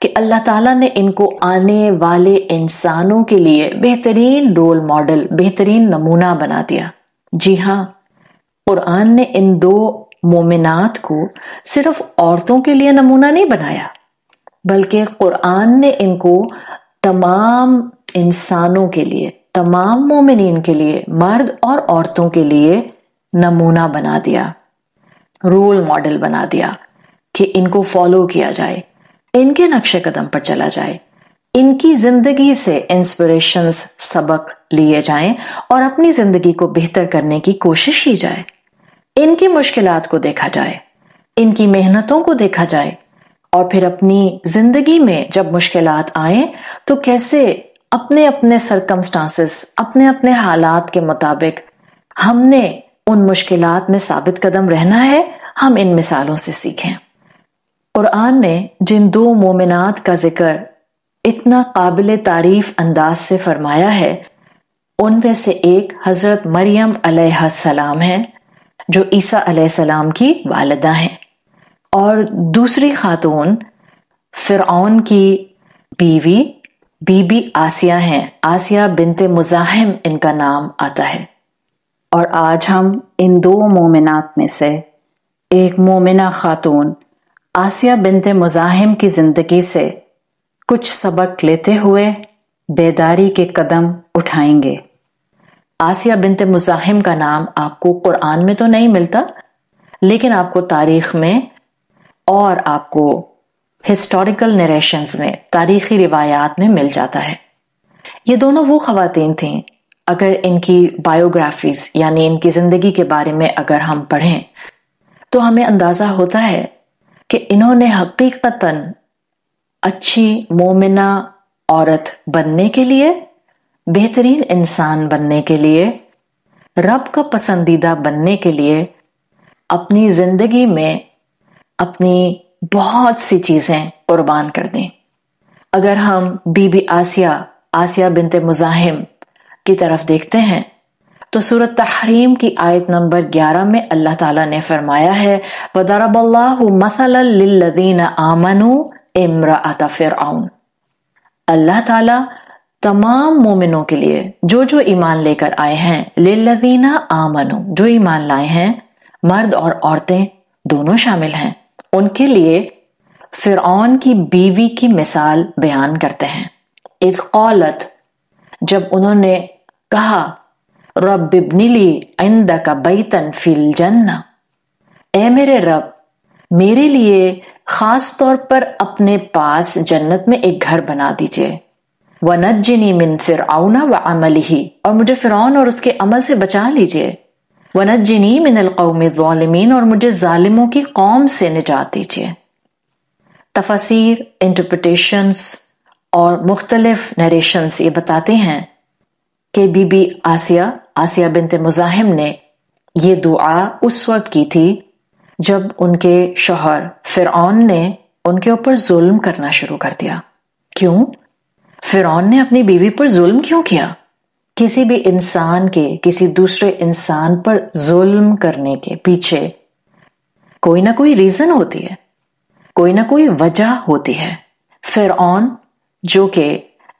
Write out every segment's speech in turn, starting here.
کہ اللہ تعالیٰ نے ان کو آنے والے انسانوں کے لیے بہترین رول ماڈل، بہترین نمونہ بنا دیا۔ جی ہاں، قرآن نے ان دو مومنات کو صرف عورتوں کے لیے نمونہ نہیں بنایا، بلکہ قرآن نے ان کو تمام انسانوں کے لیے، تمام مومنین کے لیے، مرد اور عورتوں کے لیے نمونہ بنا دیا، رول ماڈل بنا دیا کہ ان کو فالو کیا جائے، ان کے نقش قدم پر چلا جائے، ان کی زندگی سے انسپریشنز، سبق لیے جائیں اور اپنی زندگی کو بہتر کرنے کی کوشش کی جائے، ان کی مشکلات کو دیکھا جائے، ان کی محنتوں کو دیکھا جائے، اور پھر اپنی زندگی میں جب مشکلات آئیں تو کیسے اپنے اپنے سرکمسٹانسز، اپنے اپنے حالات کے مطابق ہم نے ان مشکلات میں ثابت قدم رہنا ہے، ہم ان مثالوں سے سیکھیں۔ قرآن نے جن دو مومنات کا ذکر اتنا قابل تعریف انداز سے فرمایا ہے، ان میں سے ایک حضرت مریم علیہ السلام ہے جو عیسیٰ علیہ السلام کی والدہ ہیں، اور دوسری خاتون فرعون کی بیوی بی بی آسیہ ہیں، آسیہ بنت مزاحم ان کا نام آتا ہے۔ اور آج ہم ان دو مومنات میں سے ایک مومنہ خاتون آسیہ بنت مزاحم کی زندگی سے کچھ سبق لیتے ہوئے بیداری کے قدم اٹھائیں گے۔ آسیہ بنت مزاحم کا نام آپ کو قرآن میں تو نہیں ملتا، لیکن آپ کو تاریخ میں اور آپ کو ہسٹوریکل نریشنز میں، تاریخی روایات میں مل جاتا ہے۔ یہ دونوں وہ خواتین تھیں، اگر ان کی بایوگرافیز یعنی ان کی زندگی کے بارے میں اگر ہم پڑھیں تو ہمیں اندازہ ہوتا ہے کہ انہوں نے حقیقتاً اچھی مومنہ عورت بننے کے لیے، بہترین انسان بننے کے لیے، رب کا پسندیدہ بننے کے لیے اپنی زندگی میں اپنی بہت سی چیزیں قربان کر دیں۔ اگر ہم بی بی آسیہ بنت مزاحم کی طرف دیکھتے ہیں تو سورۃ تحریم کی آیت نمبر 11 میں اللہ تعالیٰ نے فرمایا ہے وَضَرَبَ اللَّهُ مَثَلًا لِلَّذِينَ آمَنُوا امرأة فرعون۔ اللہ تعالیٰ تمام مومنوں کے لیے جو ایمان لے کر آئے ہیں، لِلَّذِينَ آمَنُوا، جو ایمان لائے ہیں، مرد اور عورتیں دونوں شامل ہیں، ان کے لیے فرعون کی بیوی کی مثال بیان کرتے ہیں۔ اذ قالت، جب انہوں نے کہا رب ابن لی عندک بیتا فی الجنہ، اے میرے رب میرے لیے خاص طور پر اپنے پاس جنت میں ایک گھر بنا دیجئے، وَنَجِّنِي مِن فِرْعَوْنَ وَعَمَلِهِ، اور مجھے فرعون اور اس کے عمل سے بچا لیجئے، وَنَجِّنِي مِنَ الْقَوْمِ الظَّالِمِينَ، اور مجھے ظالموں کی قوم سے نجات دیجئے۔ تفاسیر، انٹرپریٹیشنز اور مختلف نریشنز یہ بتاتے ہیں کہ بی بی آسیہ بنت مزاحم نے یہ دعا اس وقت کی تھی جب ان کے شوہر فرعون نے ان کے اوپر ظلم کرنا شروع کر دیا۔ کیوں؟ فرعون نے اپنی بیوی پر ظلم کیوں کیا؟ کسی بھی انسان کے کسی دوسرے انسان پر ظلم کرنے کے پیچھے کوئی نہ کوئی ریزن ہوتی ہے، کوئی نہ کوئی وجہ ہوتی ہے۔ فرعون جو کہ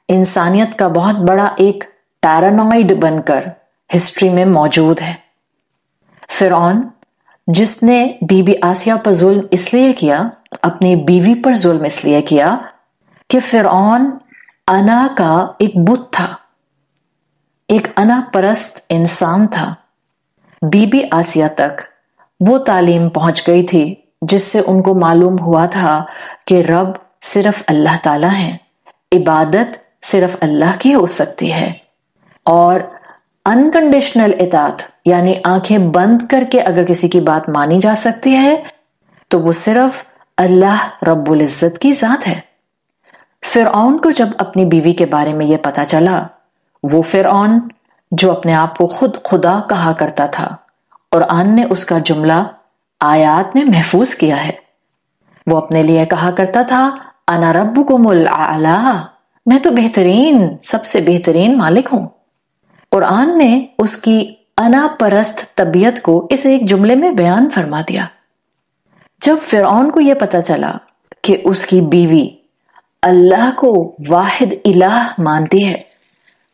انسانیت کا بہت بڑا ایک پیرانوائڈ بن کر ہسٹری میں موجود ہے، فرعون جس نے بی بی آسیہ پر ظلم اس لیے کیا، اپنی بیوی پر ظلم اس لیے کیا کہ فرعون انا کا ایک بت تھا، ایک انا پرست انسان تھا۔ بی بی آسیہ تک وہ تعلیم پہنچ گئی تھی جس سے ان کو معلوم ہوا تھا کہ رب صرف اللہ تعالیٰ ہے، عبادت صرف اللہ کی ہو سکتی ہے، اور انکنڈیشنل اطاعت یعنی آنکھیں بند کر کے اگر کسی کی بات مانی جا سکتی ہے تو وہ صرف اللہ رب العزت کی ذات ہے۔ فرعون کو جب اپنی بیوی کے بارے میں یہ پتا چلا، وہ فرعون جو اپنے آپ کو خود خدا کہا کرتا تھا، قرآن نے اس کا جملہ آیات میں محفوظ کیا ہے، وہ اپنے لیے کہا کرتا تھا انا ربکم الاعلی، میں تو بہترین، سب سے بہترین مالک ہوں۔ قرآن نے اس کی انا پرست طبیعت کو اس ایک جملے میں بیان فرما دیا۔ جب فرعون کو یہ پتا چلا کہ اس کی بیوی اللہ کو واحد الہ مانتی ہے،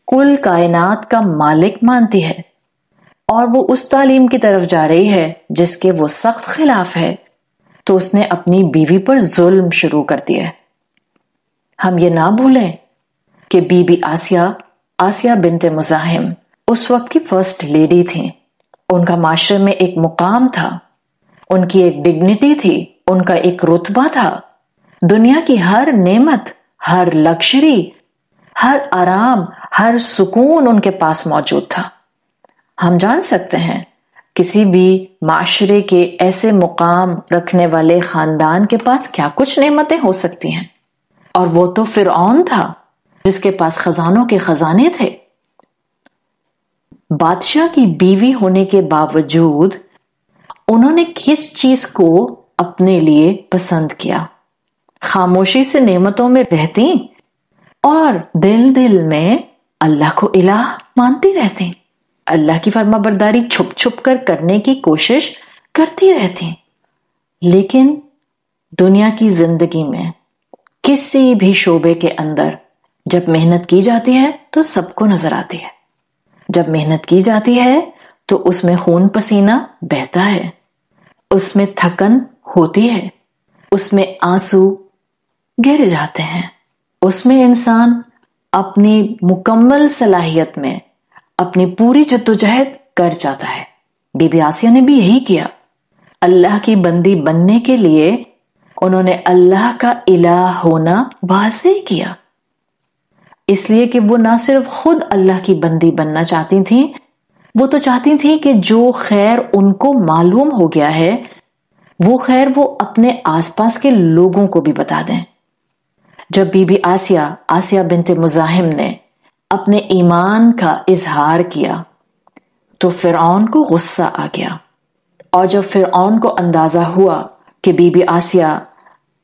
کل کائنات کا مالک مانتی ہے، اور وہ اس تعلیم کی طرف جا رہی ہے جس کے وہ سخت خلاف ہے، تو اس نے اپنی بیوی پر ظلم شروع کر دیا ہے۔ ہم یہ نہ بھولیں کہ بی بی آسیہ بنت مزاحم اس وقت کی فرسٹ لیڈی تھیں۔ ان کا معاشرے میں ایک مقام تھا، ان کی ایک ڈگنیٹی تھی، ان کا ایک رتبہ تھا۔ دنیا کی ہر نعمت، ہر لگژری، ہر آرام، ہر سکون ان کے پاس موجود تھا۔ ہم جان سکتے ہیں کسی بھی معاشرے کے ایسے مقام رکھنے والے خاندان کے پاس کیا کچھ نعمتیں ہو سکتی ہیں، اور وہ تو فرعون تھا جس کے پاس خزانوں کے خزانے تھے۔ بادشاہ کی بیوی ہونے کے باوجود انہوں نے کس چیز کو اپنے لیے پسند کیا؟ خاموشی سے نعمتوں میں رہتی اور دل میں اللہ کو الہ مانتی رہتی، اللہ کی فرما برداری چھپ چھپ کر کرنے کی کوشش کرتی رہتی۔ لیکن دنیا کی زندگی میں کسی بھی شعبے کے اندر جب محنت کی جاتی ہے تو سب کو نظر آتی ہے، جب محنت کی جاتی ہے تو اس میں خون پسینہ بہتا ہے، اس میں تھکن ہوتی ہے، اس میں آنسو گر جاتے ہیں، اس میں انسان اپنی مکمل صلاحیت میں اپنی پوری جدوجہد کر جاتا ہے۔ بی بی آسیہ نے بھی یہی کیا۔ اللہ کی بندی بننے کے لیے انہوں نے اللہ کا الہ ہونا واضح کیا، اس لیے کہ وہ نہ صرف خود اللہ کی بندی بننا چاہتی تھیں، وہ تو چاہتی تھیں کہ جو خیر ان کو معلوم ہو گیا ہے وہ خیر وہ اپنے آس پاس کے لوگوں کو بھی بتا دیں۔ جب بی بی آسیہ بنت مزاحم نے اپنے ایمان کا اظہار کیا تو فرعون کو غصہ آ گیا، اور جب فرعون کو اندازہ ہوا کہ بی بی آسیہ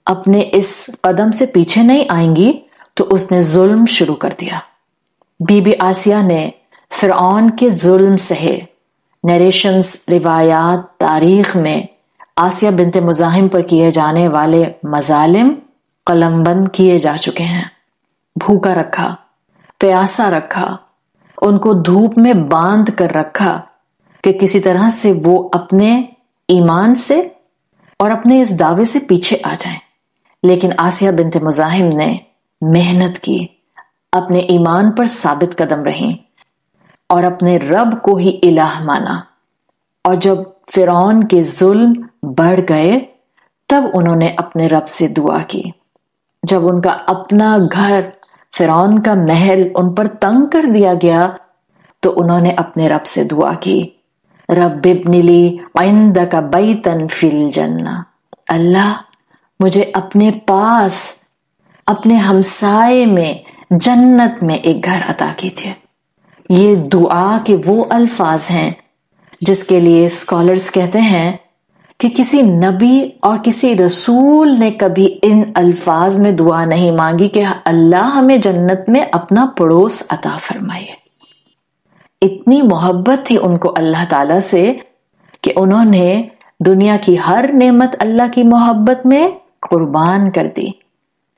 اپنے اس قدم سے پیچھے نہیں آئیں گی تو اس نے ظلم شروع کر دیا۔ بی بی آسیہ نے فرعون کے ظلم سہے۔ نیریشنز، روایات، تاریخ میں آسیہ بنت مزاحم پر کیے جانے والے مظالم قلم بند کیے جا چکے ہیں۔ بھوکا رکھا، پیاسا رکھا، ان کو دھوپ میں باندھ کر رکھا کہ کسی طرح سے وہ اپنے ایمان سے اور اپنے اس دعوے سے پیچھے آ جائیں۔ لیکن آسیہ بنت مزاحم نے محنت کی، اپنے ایمان پر ثابت قدم رہیں اور اپنے رب کو ہی الہ مانا۔ اور جب فرعون کے ظلم بڑھ گئے تب انہوں نے اپنے رب سے دعا کی۔ جب ان کا اپنا گھر، فرعون کا محل ان پر تنگ کر دیا گیا تو انہوں نے اپنے رب سے دعا کی، رب ابن لی عندک بیتا فی الجنہ، اللہ مجھے اپنے پاس، اپنے ہمسائے میں، جنت میں ایک گھر عطا کیجیے۔ یہ دعا کے وہ الفاظ ہیں جس کے لیے اسکالرز کہتے ہیں کہ کسی نبی اور کسی رسول نے کبھی ان الفاظ میں دعا نہیں مانگی کہ اللہ ہمیں جنت میں اپنا پڑوس عطا فرمائے۔ اتنی محبت تھی ان کو اللہ تعالی سے کہ انہوں نے دنیا کی ہر نعمت اللہ کی محبت میں قربان کر دی،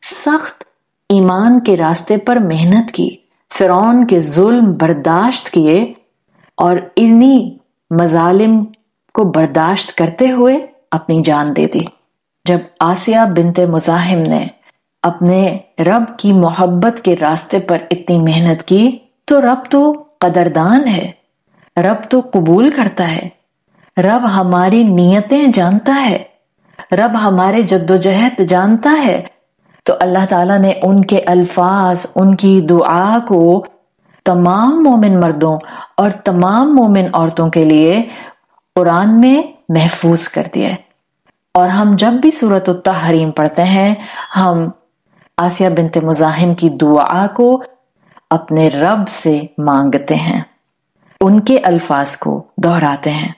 سخت ایمان کے راستے پر محنت کی، فرعون کے ظلم برداشت کیے اور انہی مظالم کو برداشت کرتے ہوئے اپنی جان دے دی۔ جب آسیہ بنت مزاحم نے اپنے رب کی محبت کے راستے پر اتنی محنت کی تو رب تو قدردان ہے، رب تو قبول کرتا ہے، رب ہماری نیتیں جانتا ہے، رب ہمارے جدوجہد جانتا ہے۔ تو اللہ تعالیٰ نے ان کے الفاظ، ان کی دعا کو تمام مومن مردوں اور تمام مومن عورتوں کے لیے قرآن میں محفوظ کر دیا ہے۔ اور ہم جب بھی سورۃ التحریم پڑھتے ہیں ہم آسیہ بنت مزاحم کی دعا کو اپنے رب سے مانگتے ہیں، ان کے الفاظ کو دہراتے ہیں،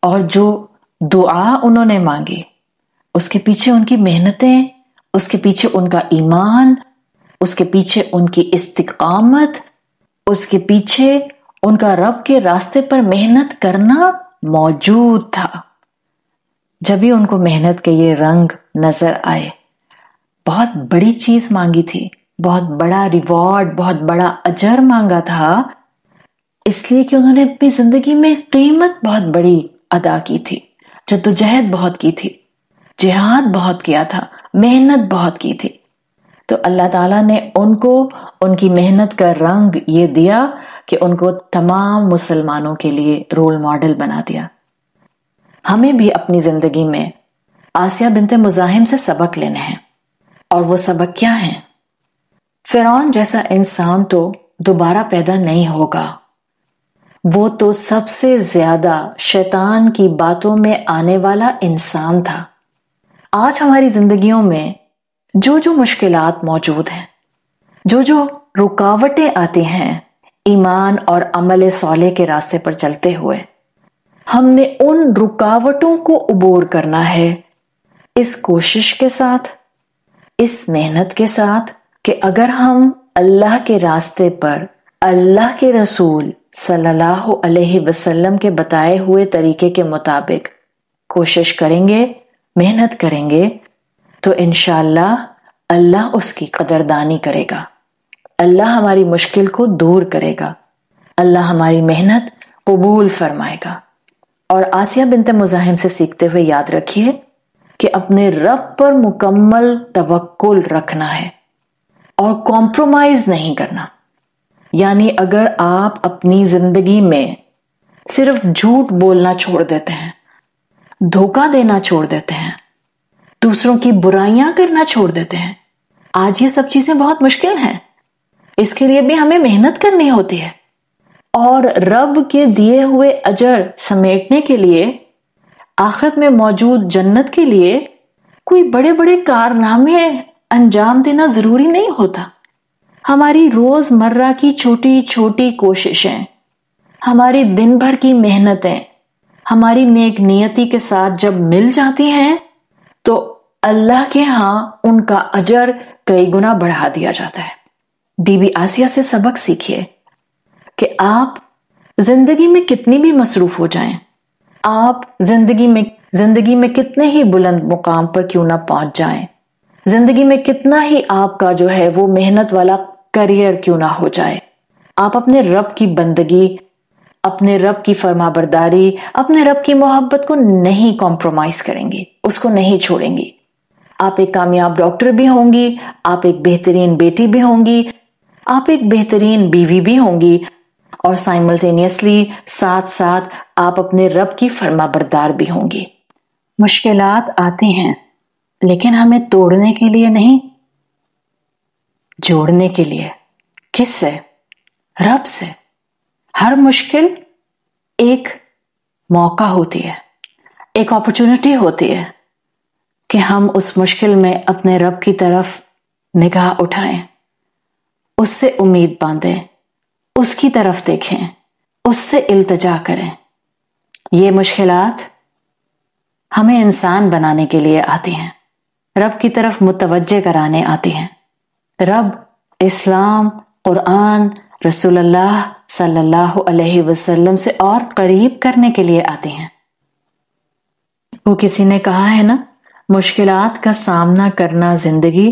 اور جو دعا انہوں نے مانگی اس کے پیچھے ان کی محنتیں، اس کے پیچھے ان کا ایمان، اس کے پیچھے ان کی استقامت، اس کے پیچھے ان کا رب کے راستے پر محنت کرنا موجود تھا۔ جب ہی ان کو محنت کے یہ رنگ نظر آئے، بہت بڑی چیز مانگی تھی، بہت بڑا ریوارڈ، بہت بڑا اجر مانگا تھا، اس لیے کہ انہوں نے اپنی زندگی میں قیمت بہت بڑی ادا کی تھی، جدوجہد بہت کی تھی، جہاد بہت کیا تھا، محنت بہت کی تھی. تو اللہ تعالیٰ نے ان کو ان کی محنت کا رنگ یہ دیا کہ ان کو تمام مسلمانوں کے لیے رول ماڈل بنا دیا. ہمیں بھی اپنی زندگی میں آسیہ بنت مزاحم سے سبق لینے ہیں. اور وہ سبق کیا ہیں؟ فرعون جیسا انسان تو دوبارہ پیدا نہیں ہوگا. وہ تو سب سے زیادہ شیطان کی باتوں میں آنے والا انسان تھا. آج ہماری زندگیوں میں جو مشکلات موجود ہیں، جو رکاوٹیں آتی ہیں ایمان اور عمل صالح کے راستے پر چلتے ہوئے، ہم نے ان رکاوٹوں کو عبور کرنا ہے اس کوشش کے ساتھ، اس محنت کے ساتھ کہ اگر ہم اللہ کے راستے پر اللہ کے رسول صلی اللہ علیہ وسلم کے بتائے ہوئے طریقے کے مطابق کوشش کریں گے، محنت کریں گے، تو انشاءاللہ اللہ اس کی قدردانی کرے گا. اللہ ہماری مشکل کو دور کرے گا. اللہ ہماری محنت قبول فرمائے گا. اور آسیہ بنت مزاحم سے سیکھتے ہوئے یاد رکھیے کہ اپنے رب پر مکمل توکل رکھنا ہے اور کمپرومائز نہیں کرنا. یعنی اگر آپ اپنی زندگی میں صرف جھوٹ بولنا چھوڑ دیتے ہیں، دھوکہ دینا چھوڑ دیتے ہیں، دوسروں کی برائیاں کرنا چھوڑ دیتے ہیں، آج یہ سب چیزیں بہت مشکل ہیں. اس کے لیے بھی ہمیں محنت کرنی ہوتی ہے، اور رب کے دیے ہوئے اجر سمیٹنے کے لیے، آخرت میں موجود جنت کے لیے کوئی بڑے بڑے کارنامے انجام دینا ضروری نہیں ہوتا. ہماری روز مرہ کی چھوٹی چھوٹی کوششیں، ہماری دن بھر کی محنتیں ہماری نیک نیتی کے ساتھ جب مل جاتی ہیں تو اللہ کے ہاں ان کا اجر کئی گنا بڑھا دیا جاتا ہے. بی بی آسیہ سے سبق سیکھیے کہ آپ زندگی میں کتنی بھی مصروف ہو جائیں، آپ زندگی میں کتنے ہی بلند مقام پر کیوں نہ پہنچ جائیں، زندگی میں کتنا ہی آپ کا جو ہے وہ محنت والا کریئر کیوں نہ ہو جائے، آپ اپنے رب کی بندگی، اپنے رب کی فرما برداری، اپنے رب کی محبت کو نہیں کمپرومائز کریں گی، اس کو نہیں چھوڑیں گی. آپ ایک کامیاب ڈاکٹر بھی ہوں گی، آپ ایک بہترین بیٹی بھی ہوں گی، آپ ایک بہترین بیوی بھی ہوں گی، اور سائملٹینیسلی ساتھ ساتھ آپ اپنے رب کی فرما بردار بھی ہوں گی. مشکلات آتی ہیں لیکن ہمیں توڑنے کے لیے نہیں، جوڑنے کے لیے. کس سے؟ رب سے. ہر مشکل ایک موقع ہوتی ہے، ایک اپرچونٹی ہوتی ہے کہ ہم اس مشکل میں اپنے رب کی طرف نگاہ اٹھائیں، اس سے امید باندھیں، اس کی طرف دیکھیں، اس سے التجا کریں. یہ مشکلات ہمیں انسان بنانے کے لیے آتی ہیں، رب کی طرف متوجہ کرانے آتی ہیں. رب اسلام، قرآن، رسول اللہ صلی اللہ علیہ وسلم سے اور قریب کرنے کے لیے آتی ہیں. وہ کسی نے کہا ہے نا، مشکلات کا سامنا کرنا زندگی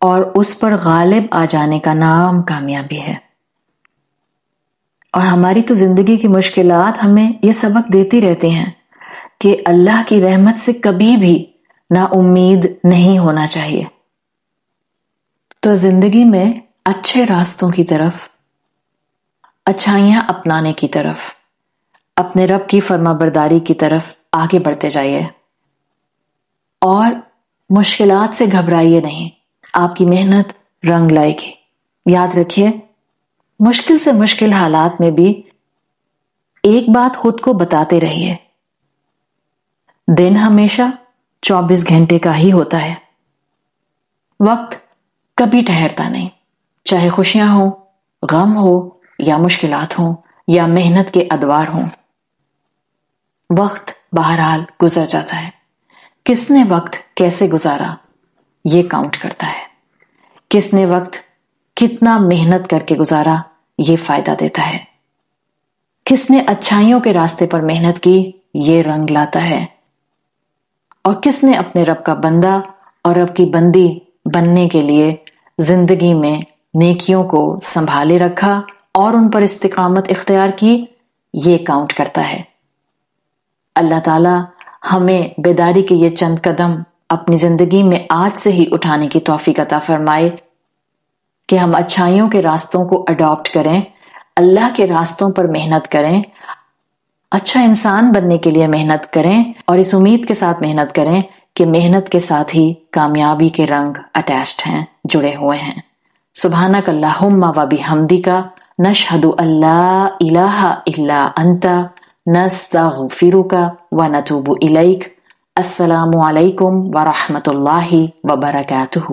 اور اس پر غالب آ جانے کا نام کامیابی ہے. اور ہماری تو زندگی کی مشکلات ہمیں یہ سبق دیتی رہتی ہیں کہ اللہ کی رحمت سے کبھی بھی نا امید نہیں ہونا چاہیے. تو زندگی میں اچھے راستوں کی طرف، اچھائیاں اپنانے کی طرف، اپنے رب کی فرما برداری کی طرف آگے بڑھتے جائیے. اور مشکلات سے گھبرائیے نہیں، آپ کی محنت رنگ لائے گی. یاد رکھیے، مشکل سے مشکل حالات میں بھی ایک بات خود کو بتاتے رہیے، دن ہمیشہ 24 گھنٹے کا ہی ہوتا ہے. وقت کبھی ٹھہرتا نہیں، چاہے خوشیاں ہوں، غم ہو، یا مشکلات ہوں، یا محنت کے ادوار ہوں. وقت بہرحال گزر جاتا ہے. کس نے وقت کیسے گزارا یہ کاؤنٹ کرتا ہے. کس نے وقت کتنا محنت کر کے گزارا یہ فائدہ دیتا ہے. کس نے اچھائیوں کے راستے پر محنت کی یہ رنگ لاتا ہے. اور کس نے اپنے رب کا بندہ اور رب کی بندی بننے کے لیے زندگی میں نیکیوں کو سنبھالے رکھا اور ان پر استقامت اختیار کی، یہ کاؤنٹ کرتا ہے۔ اللہ تعالی ہمیں بیداری کے یہ چند قدم اپنی زندگی میں آج سے ہی اٹھانے کی توفیق عطا فرمائے کہ ہم اچھائیوں کے راستوں کو اڈاپٹ کریں، اللہ کے راستوں پر محنت کریں، اچھا انسان بننے کے لیے محنت کریں، اور اس امید کے ساتھ محنت کریں کہ محنت کے ساتھ ہی کامیابی کے رنگ اٹیچڈ ہیں، جڑے ہوئے ہیں۔ سبحانک اللہم و بحمدک، نشہد ان لا الہ الا انت، نستغفرک و نتوب الیک۔ السلام علیکم ورحمۃ اللہ وبرکاتہ۔